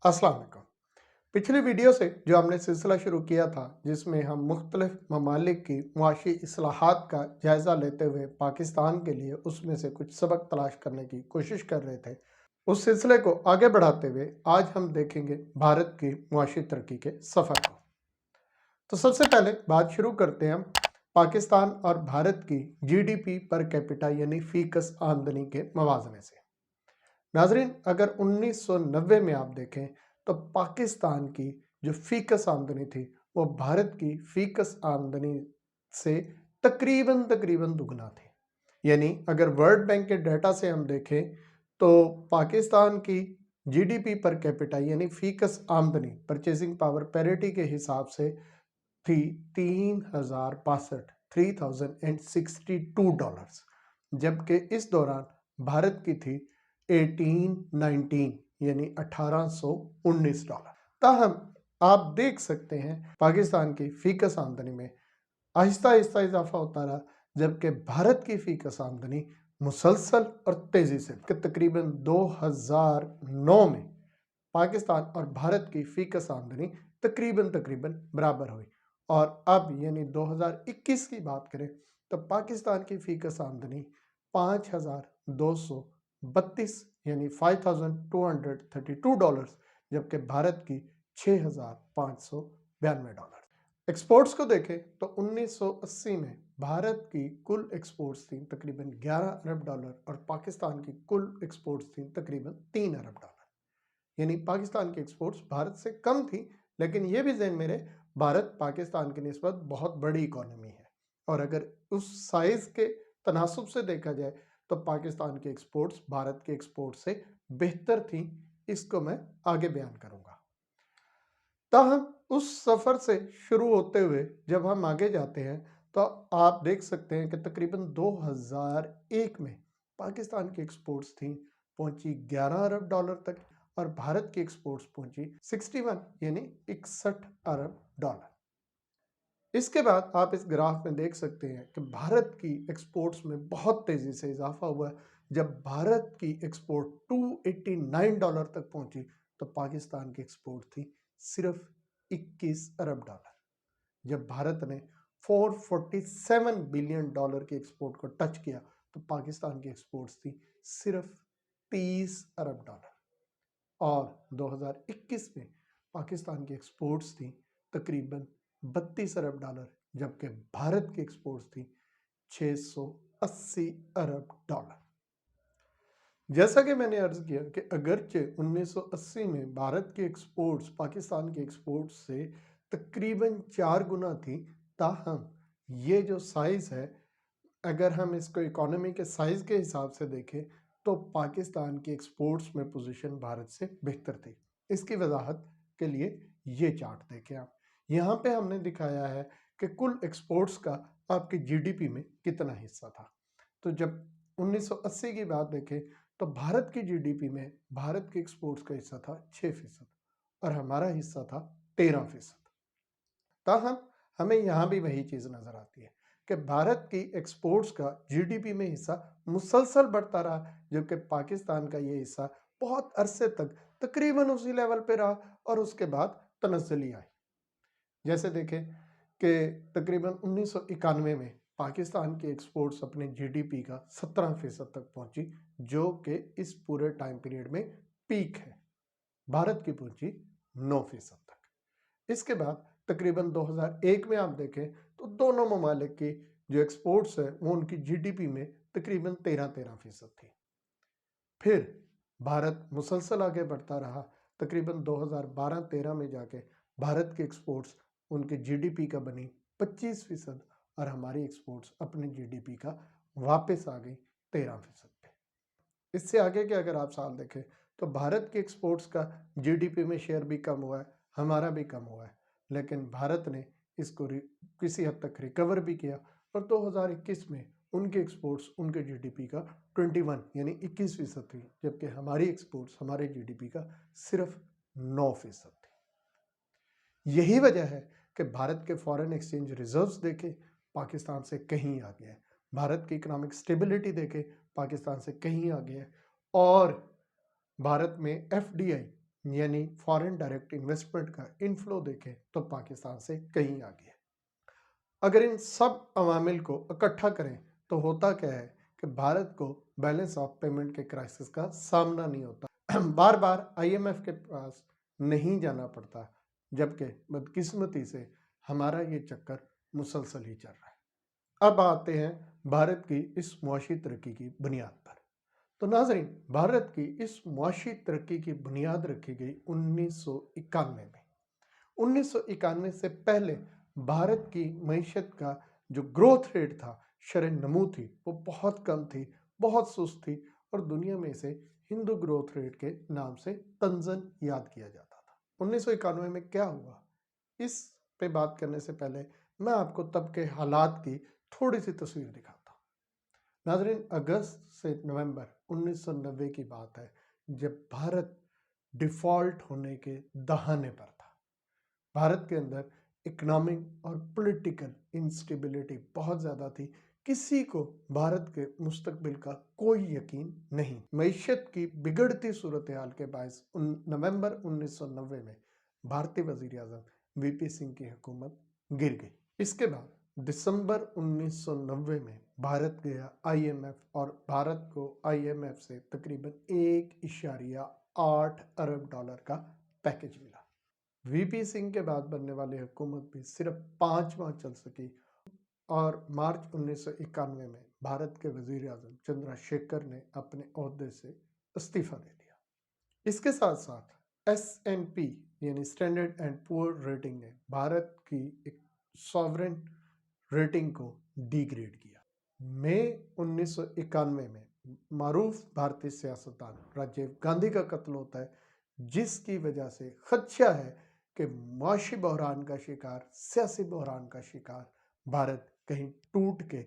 अस्सलाम वालेकुम। पिछली वीडियो से जो हमने सिलसिला शुरू किया था जिसमें हम मुख्तलिफ ममालिक की मुआशी इस्लाहात का जायज़ा लेते हुए पाकिस्तान के लिए उसमें से कुछ सबक तलाश करने की कोशिश कर रहे थे, उस सिलसिले को आगे बढ़ाते हुए आज हम देखेंगे भारत की मुआशी तरक्की के सफ़र को। तो सबसे पहले बात शुरू करते हैं हम पाकिस्तान और भारत की जीडीपी पर कैपिटा यानी फीकस आमदनी के मवाजने से। नाजरीन, अगर 1990 में आप देखें तो पाकिस्तान की जो फीकस आमदनी थी वो भारत की फीकस आमदनी से तकरीबन तकरीबन दुगना थी। यानी अगर वर्ल्ड बैंक के डाटा से हम देखें तो पाकिस्तान की जीडीपी पर कैपिटा यानी फीकस आमदनी परचेजिंग पावर पैरिटी के हिसाब से थी 3062 $3062, जबकि इस दौरान भारत की थी 1819 यानी $1819। ताहम आप देख सकते हैं पाकिस्तान की फीकस आमदनी में आहिस्ता आहिस्ता इजाफा होता रहा, जबकि भारत की फीकस आमदनी मुसलसल और तेजी से कि तकरीबन 2009 में पाकिस्तान और भारत की फीकस आमदनी तकरीबन तकरीबन बराबर हुई। और अब यानी 2021 की बात करें तो पाकिस्तान की फीकस आमदनी 5232 यानी $5232, जबकि भारत की $6592। एक्सपोर्ट्स को देखें तो 1980 में भारत की कुल एक्सपोर्ट्स थी तकरीबन $11 अरब और पाकिस्तान की कुल एक्सपोर्ट्स थी तकरीबन $3 अरब। यानी पाकिस्तान की एक्सपोर्ट्स भारत से कम थी, लेकिन ये भी ज़हन में रहे भारत पाकिस्तान की निस्बत बहुत बड़ी इकोनॉमी है और अगर उस साइज़ के तनासुब से देखा जाए तो पाकिस्तान की एक्सपोर्ट्स भारत के एक्सपोर्ट से बेहतर थी। इसको मैं आगे बयान करूंगा। ताहम उस सफ़र से शुरू होते हुए जब हम आगे जाते हैं तो आप देख सकते हैं कि तकरीबन 2001 में पाकिस्तान की एक्सपोर्ट्स थी पहुंची $11 अरब तक और भारत की एक्सपोर्ट्स पहुंची 61 यानी $61 अरब। इसके बाद आप इस ग्राफ में देख सकते हैं कि भारत की एक्सपोर्ट्स में बहुत तेज़ी से इजाफा हुआ। जब भारत की एक्सपोर्ट $289 तक पहुंची तो पाकिस्तान की एक्सपोर्ट थी सिर्फ $21 अरब। जब भारत ने $447 बिलियन की एक्सपोर्ट को टच किया तो पाकिस्तान की एक्सपोर्ट्स थी सिर्फ $30 अरब। और 2021 में पाकिस्तान की एक्सपोर्ट्स थी तकरीबन $32 अरब, जबकि भारत की एक्सपोर्ट्स थी $680 अरब। जैसा कि मैंने अर्ज किया कि अगरचे 1980 में भारत की एक्सपोर्ट्स पाकिस्तान की एक्सपोर्ट्स से तकरीबन 4 गुना थी, ताहम ये जो साइज़ है अगर हम इसको इकोनॉमी के साइज़ के हिसाब से देखें तो पाकिस्तान की एक्सपोर्ट्स में पोजीशन भारत से बेहतर थी। इसकी वजाहत के लिए ये चार्ट देखें आप। यहाँ पे हमने दिखाया है कि कुल एक्सपोर्ट्स का आपकी जीडीपी में कितना हिस्सा था। तो जब 1980 की बात देखें तो भारत की जीडीपी में भारत की एक्सपोर्ट्स का हिस्सा था 6% और हमारा हिस्सा था 13%। ताहम हमें यहाँ भी वही चीज़ नज़र आती है कि भारत की एक्सपोर्ट्स का जीडीपी में हिस्सा मुसलसल बढ़ता रहा, जबकि पाकिस्तान का ये हिस्सा बहुत अरसे तक तकरीबन उसी लेवल पे रहा और उसके बाद तनज़्ज़ुली आई। जैसे देखें कि तकरीबन 1991 में पाकिस्तान की एक्सपोर्ट्स अपने जीडीपी का 17% तक पहुंची, जो कि इस पूरे टाइम पीरियड में पीक है। भारत की पहुंची 9% तक। इसके बाद तकरीबन 2001 में आप देखें तो दोनों ममालिक की जो एक्सपोर्ट्स है वो उनकी जीडीपी में तकरीबन 13% थी। फिर भारत मुसलसल आगे बढ़ता रहा, तकरीबन 2012-13 में जाके भारत की एक्सपोर्ट्स उनके जीडीपी का बनी 25% और हमारी एक्सपोर्ट्स अपने जीडीपी का वापस आ गई 13% पे। इससे आगे के अगर आप साल देखें तो भारत की एक्सपोर्ट्स का जीडीपी में शेयर भी कम हुआ है, हमारा भी कम हुआ है, लेकिन भारत ने इसको किसी हद तक रिकवर भी किया और 2021 में उनके एक्सपोर्ट्स उनके जीडीपी का 21 यानी 21% थी, जबकि हमारी एक्सपोर्ट्स हमारे जीडीपी का सिर्फ 9% थी। यही वजह है कि भारत के फॉरेन एक्सचेंज रिजर्व्स देखें पाकिस्तान से कहीं आगे है, भारत की इकोनॉमिक स्टेबिलिटी देखें पाकिस्तान से कहीं आगे है और भारत में एफडीआई यानी फॉरेन डायरेक्ट इन्वेस्टमेंट का इनफ्लो देखें तो पाकिस्तान से कहीं आगे है। अगर इन सब अवामिल को इकट्ठा करें तो होता क्या है कि भारत को बैलेंस ऑफ पेमेंट के क्राइसिस का सामना नहीं होता, बार बार आईएमएफ के पास नहीं जाना पड़ता, जबकि बदकिस्मती से हमारा ये चक्कर मुसलसल ही चल रहा है। अब आते हैं भारत की इस मुआशी तरक्की की बुनियाद पर। तो नाज़रीन, भारत की इस मुआशी तरक्की की बुनियाद रखी गई 1991 में। 1991 से पहले भारत की मईशत का जो ग्रोथ रेट था, शरह नमू थी, वो बहुत कम थी, बहुत सुस्त थी, और दुनिया में इसे हिंदू ग्रोथ रेट के नाम से तंजन याद किया जाता था। 1991 में क्या हुआ, इस पे बात करने से पहले मैं आपको तब के हालात की थोड़ी सी तस्वीर दिखाता हूँ। नाज़रीन, अगस्त से नवंबर 1990 की बात है, जब भारत डिफ़ॉल्ट होने के दहाने पर था। भारत के अंदर इकोनॉमिक और पॉलिटिकल इंस्टेबिलिटी बहुत ज़्यादा थी। किसी को भारत के मुस्तकबिल का कोई यकीन नहीं। मईशत की बिगड़ती सूरत हाल के बायस नवंबर 1990 में भारतीय वज़ीर आज़म वीपी सिंह की हुकूमत गिर गई। इसके बाद दिसंबर 1990 में भारत गया आईएमएफ और भारत को आईएमएफ से तकरीबन 1.8 अरब डॉलर का पैकेज मिला। वीपी सिंह के बाद बनने वाली हुकूमत भी सिर्फ 5 माह चल सकी और मार्च 1991 में भारत के वजीर आजम चंद्रशेखर ने अपने ओहदे से इस्तीफा दे दिया। इसके साथ साथ S&P यानी स्टैंडर्ड एंड पुअर रेटिंग ने भारत की एक सॉवरेन रेटिंग को डिग्रेड किया। मई 1991 में मारूफ भारतीय सियासतदान राजीव गांधी का कत्ल होता है, जिसकी वजह से खदशा है कि माशी बहरान का शिकार, सियासी बहरान का शिकार भारत कहीं टूट के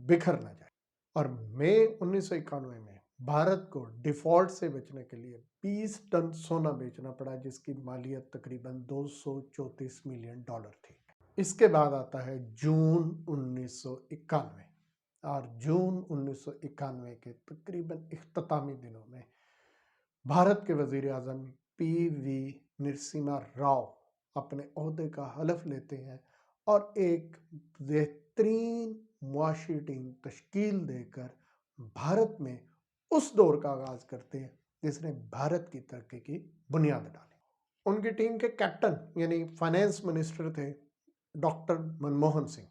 बिखर ना जाए। और मई 1991 में भारत को डिफॉल्ट से बचने के लिए 20 टन सोना बेचना पड़ा, जिसकी मालियत तकरीबन 234 मिलियन डॉलर थी। इसके बाद आता है जून 1991, और जून 1991 के तकरीबन इख्तितामी दिनों में भारत के वजीर आज़म पीवी नरसिम्हा राव अपने ओहदे का हलफ लेते हैं और एक बेहतरीन मुआशी टीम तश्कील देकर भारत में उस दौर का आगाज़ करते हैं जिसने भारत की तरक्की की बुनियाद डाली। उनकी टीम के कैप्टन यानी फाइनेंस मिनिस्टर थे डॉक्टर मनमोहन सिंह।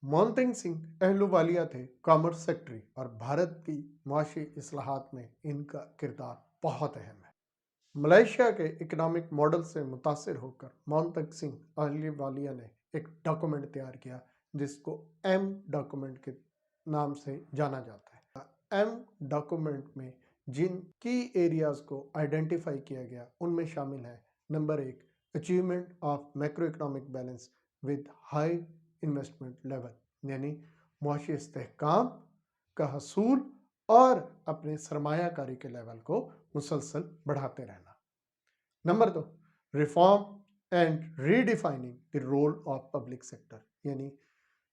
मोहनसिंह सिंह अहलुवालिया थे कॉमर्स सेक्रेटरी, और भारत की मुआशी इस्लाहात में इनका किरदार बहुत अहम है। मलेशिया के इकोनॉमिक मॉडल से मुतासिर होकर मोहनसिंह सिंह अहलुवालिया ने एक डॉक्यूमेंट तैयार किया जिसको एम डॉक्यूमेंट के नाम से जाना जाता है। एम डॉक्यूमेंट में जिन की एरियाज को आइडेंटिफाई किया गया उनमें शामिल है, number 1, achievement of macro economic balance with high investment level, यानी मुआशी इस्तेहकाम का हसूल और अपने सरमायाकारी के लेवल को मुसलसल बढ़ाते रहना। Number 2, reform and redefining the role of public sector, यानी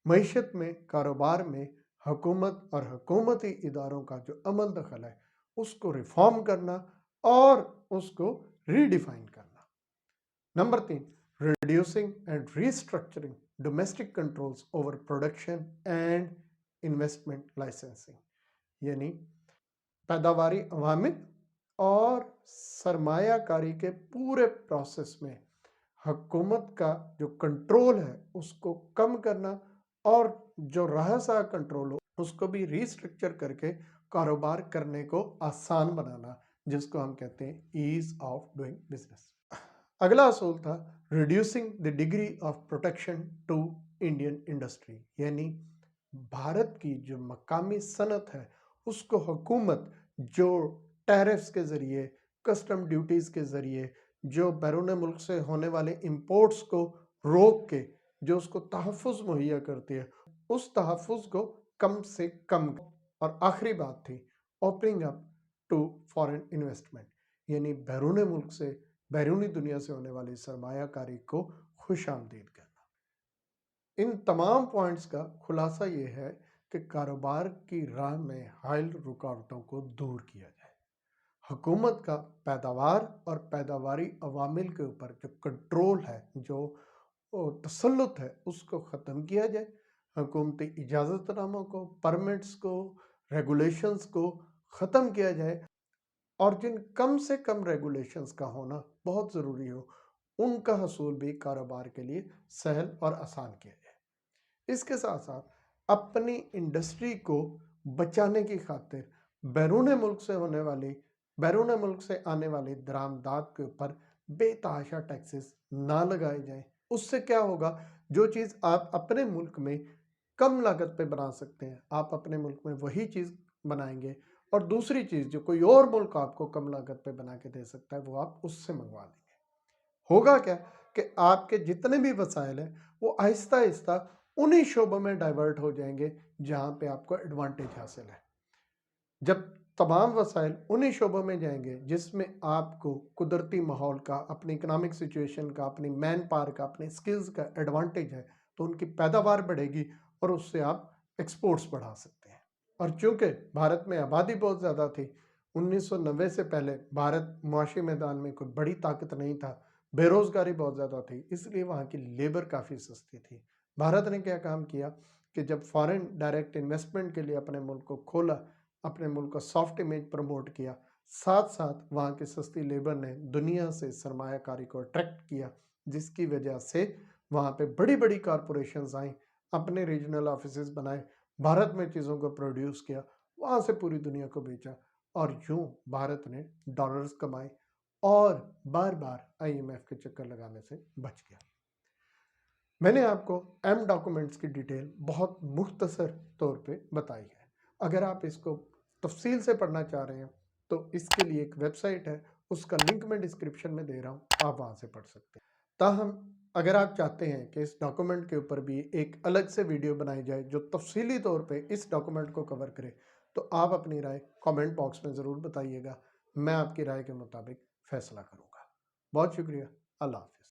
मईशत में, कारोबार में हुकूमत और हुकूमती इदारों का जो अमल दखल है उसको रिफॉर्म करना और उसको रीडिफाइन करना। Number 3, reducing and restructuring domestic controls over production and investment licensing, यानी पैदावारी अवामिल और सरमायाकारी के पूरे प्रोसेस में हुकूमत का जो कंट्रोल है उसको कम करना, और जो रहा कंट्रोल हो उसको भी रीस्ट्रक्चर करके कारोबार करने को आसान बनाना, जिसको हम कहते हैं ईज ऑफ डूइंग बिजनेस। अगला असूल था reducing the degree of protection to Indian industry, यानी भारत की जो मकामी सनत है उसको हुकूमत जो टैरिफ्स के ज़रिए, कस्टम ड्यूटीज़ के ज़रिए, जो बैरून मुल्क से होने वाले इंपोर्ट्स को रोक के जो उसको तहफ़्फ़ुज़ मुहैया करती है, उस तहफ़्फ़ुज़ को कम से कम। और आखिरी बात थी opening up to foreign investment, यानी बैरून मुल्क से, बैरूनी दुनिया से होने वाली सरमायाकारी को खुश आमदीद करना। इन तमाम पॉइंट्स का खुलासा ये है कि कारोबार की राह में हाइल रुकावटों को दूर किया जाए। حکومت کا پیداوار اور پیداواری عوامل کے اوپر جو کنٹرول ہے، جو تسلط ہے، اس کو ختم کیا جائے۔ حکومتی اجازت ناموں کو، پرمٹس کو، ریگولیشنز کو ختم کیا جائے، اور جن کم سے کم ریگولیشنز کا ہونا بہت ضروری ہو، ان کا حصول بھی کاروبار کے لیے سہل اور آسان کیا جائے۔ اس کے ساتھ ساتھ اپنی انڈسٹری کو بچانے کی خاطر بیرون ملک سے آنے والی درآمدات کے اوپر بے تحاشا ٹیکسز نہ لگائے جائیں۔ اس سے کیا ہوگا؟ جو چیز آپ اپنے ملک میں کم لاگت پہ بنا سکتے ہیں، آپ اپنے ملک میں وہی چیز بنائیں گے، اور دوسری چیز جو کوئی اور ملک آپ کو کم لاگت پہ بنا کے دے سکتا ہے، وہ آپ اس سے منگوا لیں گے۔ ہوگا کیا کہ آپ کے جتنے بھی وسائل ہیں وہ آہستہ آہستہ انہی شعبوں میں ڈائیورٹ ہو جائیں گے جہاں پہ آپ کو ایڈوانٹیج حاصل ہے۔ جب تمام وسائل انہی شعبوں میں جائیں گے جس میں آپ کو قدرتی ماحول کا، اپنی اکنامک سچویشن کا، اپنی مین پاور کا، اپنے سکلز کا ایڈوانٹیج ہے، تو ان کی پیداوار بڑھے گی اور اس سے آپ ایکسپورٹس بڑھا سکتے ہیں۔ اور چونکہ بھارت میں آبادی بہت زیادہ تھی، 1990 سے پہلے بھارت معاشی میدان میں کوئی بڑی طاقت نہیں تھا، بے روزگاری بہت زیادہ تھی، اس لیے وہاں کی لیبر کافی سستی تھی۔ بھارت نے کیا کام کیا کہ جب فارن ڈائریکٹ انویسٹمنٹ کے لیے اپنے ملک کو کھولا، اپنے ملک کا سافٹ امیج پروموٹ کیا، ساتھ ساتھ وہاں کی سستی لیبر نے دنیا سے سرمایہ کاری کو اٹریکٹ کیا، جس کی وجہ سے وہاں پہ بڑی بڑی کارپوریشنز آئیں، اپنے ریجنل آفیسز بنائے، بھارت میں چیزوں کو پروڈیوس کیا، وہاں سے پوری دنیا کو بیچا، اور یوں بھارت نے ڈالرز کمائے اور بار بار آئی ایم ایف کے چکر لگانے سے بچ گیا۔ میں نے آپ کو ایم ڈاکومنٹس کی ڈیٹیل بہت مختصر طور پہ بتائی ہے۔ اگر آپ اس کو تفصیل سے پڑھنا چاہ رہے ہیں تو اس کے لیے ایک ویب سائٹ ہے، اس کا لنک میں ڈسکرپشن میں دے رہا ہوں، آپ وہاں سے پڑھ سکتے ہیں۔ تاہم اگر آپ چاہتے ہیں کہ اس ڈاکومنٹ کے اوپر بھی ایک الگ سے ویڈیو بنائی جائے جو تفصیلی طور پہ اس ڈاکومنٹ کو کور کرے، تو آپ اپنی رائے کامنٹ باکس میں ضرور بتائیے گا، میں آپ کی رائے کے مطابق فیصلہ کروں گا۔ بہت شکریہ، اللہ حافظ۔